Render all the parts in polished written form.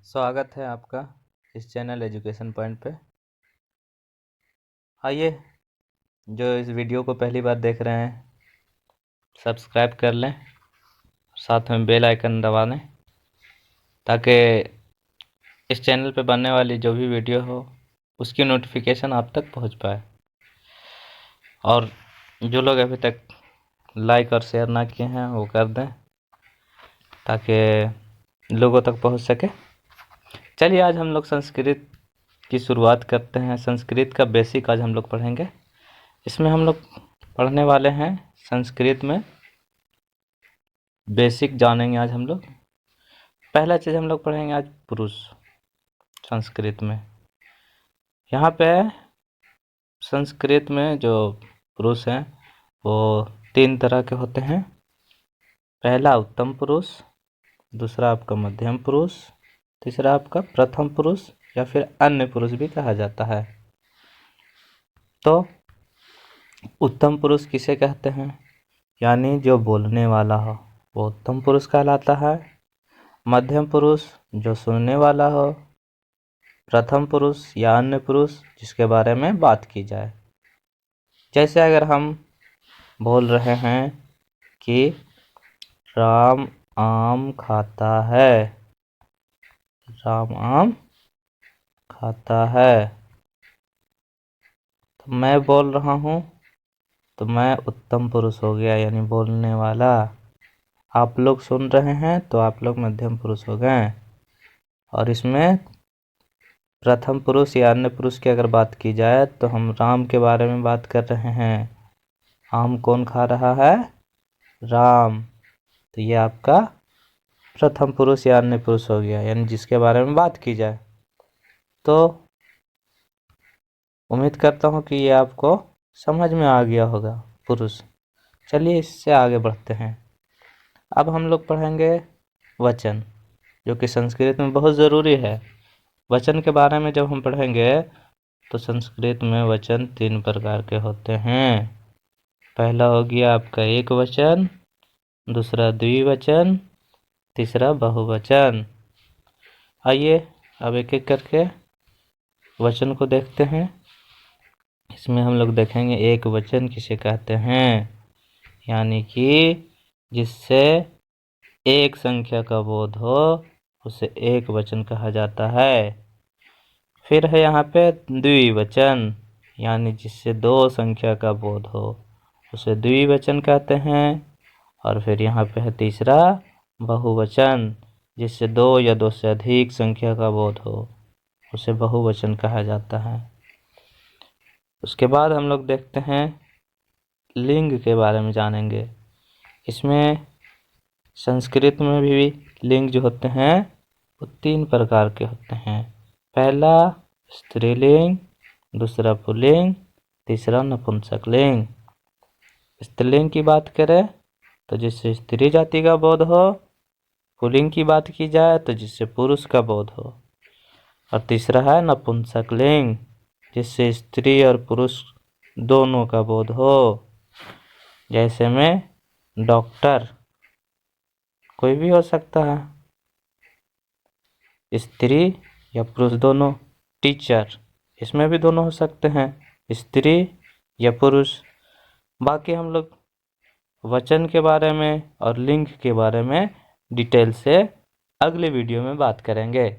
स्वागत है आपका इस चैनल एजुकेशन पॉइंट पे। आइए, जो इस वीडियो को पहली बार देख रहे हैं सब्सक्राइब कर लें, साथ में बेल आइकन दबा लें ताकि इस चैनल पे बनने वाली जो भी वीडियो हो उसकी नोटिफिकेशन आप तक पहुंच पाए। और जो लोग अभी तक लाइक और शेयर ना किए हैं वो कर दें ताकि लोगों तक पहुंच सके। चलिए, आज हम लोग संस्कृत की शुरुआत करते हैं। संस्कृत का बेसिक आज हम लोग पढ़ेंगे। इसमें हम लोग पढ़ने वाले हैं संस्कृत में बेसिक जानेंगे। आज हम लोग पहला चीज़ हम लोग पढ़ेंगे आज पुरुष। संस्कृत में यहाँ पे संस्कृत में जो पुरुष हैं वो 3 तरह के होते हैं। पहला उत्तम पुरुष, दूसरा आपका मध्यम पुरुष, तीसरा आपका प्रथम पुरुष या फिर अन्य पुरुष भी कहा जाता है। तो उत्तम पुरुष किसे कहते हैं? यानी जो बोलने वाला हो वो उत्तम पुरुष कहलाता है। मध्यम पुरुष जो सुनने वाला हो। प्रथम पुरुष या अन्य पुरुष जिसके बारे में बात की जाए। जैसे अगर हम बोल रहे हैं कि राम आम खाता है, राम आम खाता है, तो मैं बोल रहा हूँ तो मैं उत्तम पुरुष हो गया, यानी बोलने वाला। आप लोग सुन रहे हैं तो आप लोग मध्यम पुरुष हो गए। और इसमें प्रथम पुरुष या अन्य पुरुष की अगर बात की जाए तो हम राम के बारे में बात कर रहे हैं। आम कौन खा रहा है? राम। तो ये आपका प्रथम पुरुष या अन्य पुरुष हो गया, यानी जिसके बारे में बात की जाए। तो उम्मीद करता हूँ कि ये आपको समझ में आ गया होगा पुरुष। चलिए, इससे आगे बढ़ते हैं। अब हम लोग पढ़ेंगे वचन, जो कि संस्कृत में बहुत ज़रूरी है। वचन के बारे में जब हम पढ़ेंगे तो संस्कृत में वचन 3 प्रकार के होते हैं। पहला हो गया आपका एक वचन, दूसरा द्विवचन, तीसरा बहुवचन। आइए अब एक एक करके वचन को देखते हैं। इसमें हम लोग देखेंगे एक वचन किसे कहते हैं, यानी कि जिससे एक संख्या का बोध हो उसे एक वचन कहा जाता है। फिर है यहाँ पे द्विवचन, यानी जिससे 2 संख्या का बोध हो उसे द्विवचन कहते हैं। और फिर यहाँ पे है तीसरा बहुवचन, जिससे 2 या 2 से अधिक संख्या का बोध हो उसे बहुवचन कहा जाता है। उसके बाद हम लोग देखते हैं लिंग के बारे में जानेंगे। इसमें संस्कृत में भी लिंग जो होते हैं वो 3 प्रकार के होते हैं। पहला स्त्रीलिंग, दूसरा पुल्लिंग, तीसरा नपुंसकलिंग। स्त्रीलिंग की बात करें तो जिससे स्त्री जाति का बोध हो। पुल्लिंग की बात की जाए तो जिससे पुरुष का बोध हो। और तीसरा है नपुंसकलिंग, जिससे स्त्री और पुरुष दोनों का बोध हो। जैसे में डॉक्टर कोई भी हो सकता है, स्त्री या पुरुष दोनों। टीचर इसमें भी दोनों हो सकते हैं, स्त्री या पुरुष। बाकी हम लोग वचन के बारे में और लिंग के बारे में डिटेल से अगले वीडियो में बात करेंगे।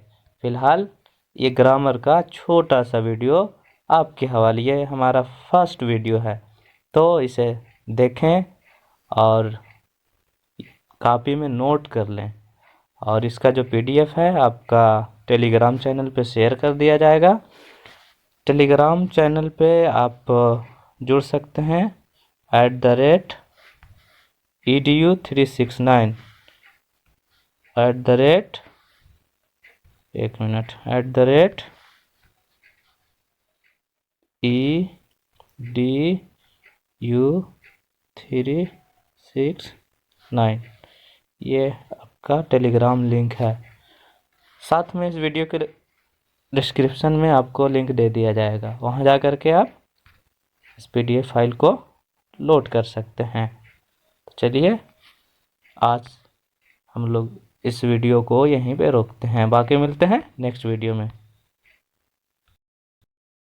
फिलहाल ये ग्रामर का छोटा सा वीडियो आपके हवाले, ये हमारा फर्स्ट वीडियो है, तो इसे देखें और कॉपी में नोट कर लें। और इसका जो PDF है आपका टेलीग्राम चैनल पे शेयर कर दिया जाएगा। टेलीग्राम चैनल पे आप जुड़ सकते हैं @edu369 edu369। ये आपका टेलीग्राम लिंक है। साथ में इस वीडियो के डिस्क्रिप्शन में आपको लिंक दे दिया जाएगा, वहाँ जा कर के आप इस PDF फाइल को लोड कर सकते हैं। तो चलिए, आज हम लोग इस वीडियो को यहीं पे रोकते हैं, बाकी मिलते हैं नेक्स्ट वीडियो में।